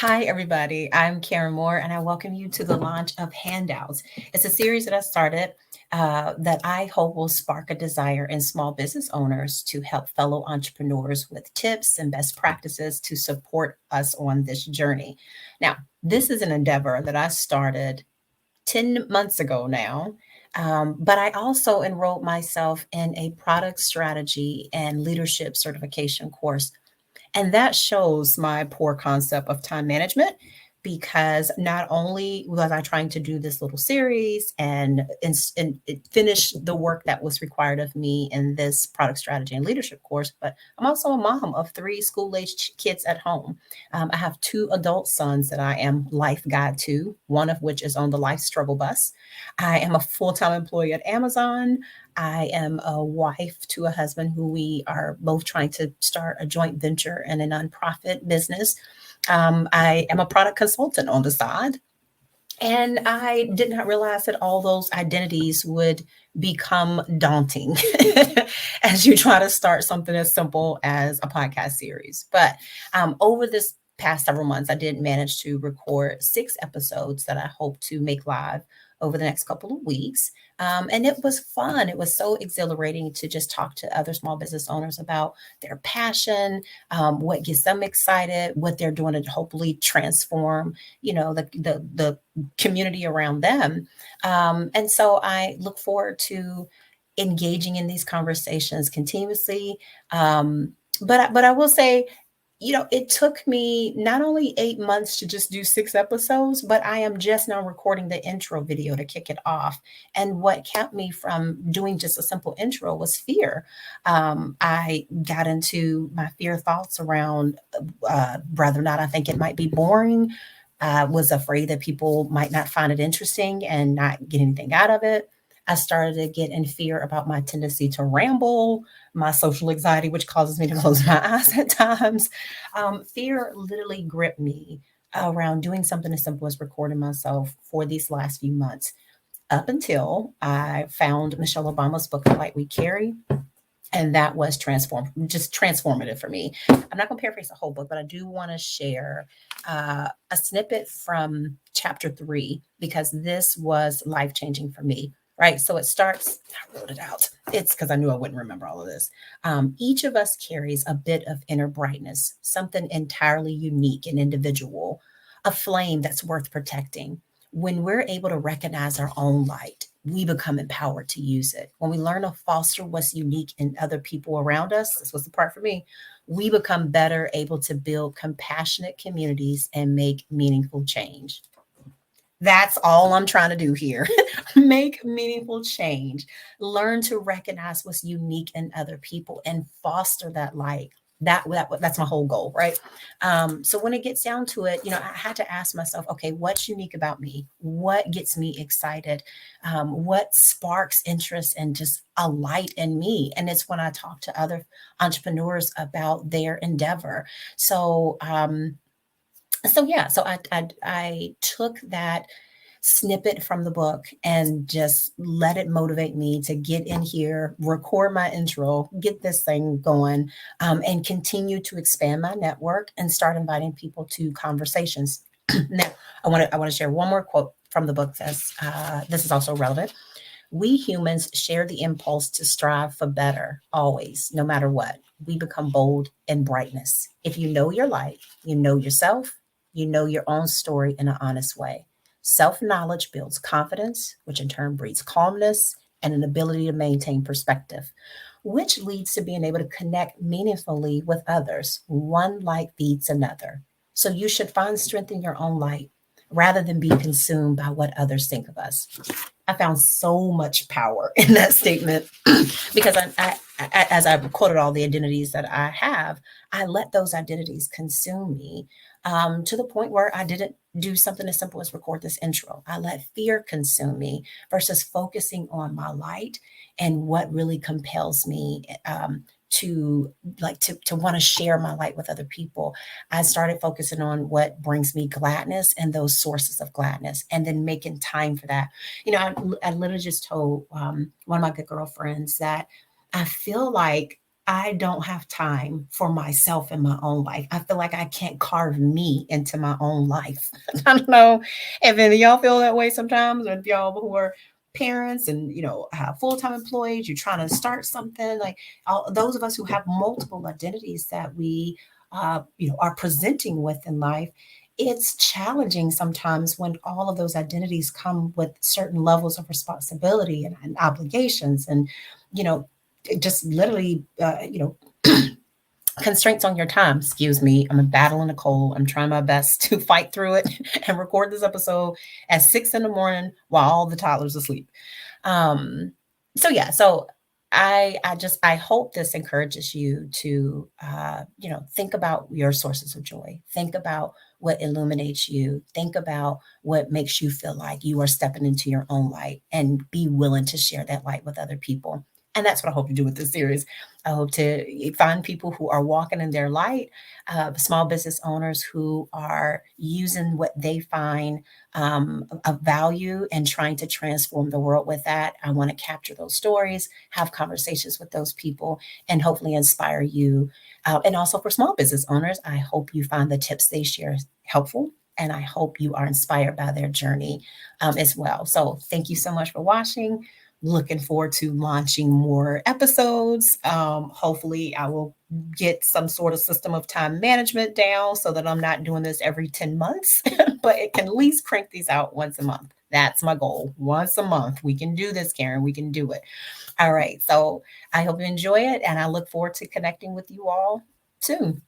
Hi, everybody. I'm Karen Moore, and I welcome you to the launch of Handouts. It's a series that I started that I hope will spark a desire in small business owners to help fellow entrepreneurs with tips and best practices to support us on this journey. Now, this is an endeavor that I started 10 months ago now. But I also enrolled myself in a product strategy and leadership certification course, and that shows my poor concept of time management, because not only was I trying to do this little series and finish the work that was required of me in this product strategy and leadership course, but I'm also a mom of three school-aged kids at home. I have two adult sons that I am life guide to, one of which is on the life struggle bus. I am a full-time employee at Amazon. I am a wife to a husband who we are both trying to start a joint venture in a nonprofit business. I am a product consultant on the side. And I did not realize that all those identities would become daunting as you try to start something as simple as a podcast series. But over this past several months, I did manage to record 6 episodes that I hope to make live over the next couple of weeks. And it was fun. It was so exhilarating to just talk to other small business owners about their passion, what gets them excited, what they're doing to hopefully transform, the community around them. And so I look forward to engaging in these conversations continuously. But I will say, it took me not only 8 months to just do 6 episodes, but I am just now recording the intro video to kick it off. And what kept me from doing just a simple intro was fear. I got into my fear thoughts around whether or not I think it might be boring. I was afraid that people might not find it interesting and not get anything out of it. I started to get in fear about my tendency to ramble, my social anxiety, which causes me to close my eyes at times. Fear literally gripped me around doing something as simple as recording myself for these last few months, up until I found Michelle Obama's book, The Light We Carry. And that was just transformative for me. I'm not going to paraphrase the whole book, but I do want to share a snippet from chapter 3, because this was life changing for me. Right. So it starts, I wrote it out. It's because I knew I wouldn't remember all of this. Each of us carries a bit of inner brightness, something entirely unique and individual, a flame that's worth protecting. When we're able to recognize our own light, we become empowered to use it. When we learn to foster what's unique in other people around us, this was the part for me, we become better able to build compassionate communities and make meaningful change. That's all I'm trying to do here. Make meaningful change. Learn to recognize what's unique in other people and foster that light. That's my whole goal, right? So when it gets down to it, I had to ask myself, okay, what's unique about me? What gets me excited? What sparks interest and just a light in me? And it's when I talk to other entrepreneurs about their endeavor. So I took that snippet from the book and just let it motivate me to get in here, record my intro, get this thing going, and continue to expand my network and start inviting people to conversations. Now, I want to share one more quote from the book. That's this is also relevant. We humans share the impulse to strive for better always, no matter what. We become bold in brightness. If you know your light, you know yourself, you know your own story in an honest way. Self knowledge builds confidence, which in turn breeds calmness and an ability to maintain perspective, which leads to being able to connect meaningfully with others. One light feeds another. So you should find strength in your own light rather than be consumed by what others think of us. I found so much power in that statement because as I quoted all the identities that I have, I let those identities consume me, to the point where I didn't do something as simple as record this intro. I let fear consume me versus focusing on my light and what really compels me, to want to share my light with other people. I started focusing on what brings me gladness and those sources of gladness, and then making time for that. I literally just told one of my good girlfriends that I feel like I don't have time for myself in my own life. I feel like I can't carve me into my own life. I don't know if any of y'all feel that way sometimes, or if y'all who are parents and have full-time employees, you're trying to start something like all those of us who have multiple identities that we are presenting with in life. It's challenging sometimes when all of those identities come with certain levels of responsibility and obligations, and you know just literally, constraints on your time. Excuse me, I'm battling a cold. I'm trying my best to fight through it and record this episode at 6 in the morning while all the toddlers are asleep. Um, so yeah, so I hope this encourages you to think about your sources of joy. Think about what illuminates you. Think about what makes you feel like you are stepping into your own light, and be willing to share that light with other people. And that's what I hope to do with this series. I hope to find people who are walking in their light, small business owners who are using what they find of value and trying to transform the world with that. I want to capture those stories, have conversations with those people, and hopefully inspire you. And also for small business owners, I hope you find the tips they share helpful. And I hope you are inspired by their journey as well. So thank you so much for watching. Looking forward to launching more episodes. Hopefully, I will get some sort of system of time management down so that I'm not doing this every 10 months, but it can at least crank these out once a month. That's my goal. Once a month. We can do this, Karen. We can do it. All right. So I hope you enjoy it, and I look forward to connecting with you all soon.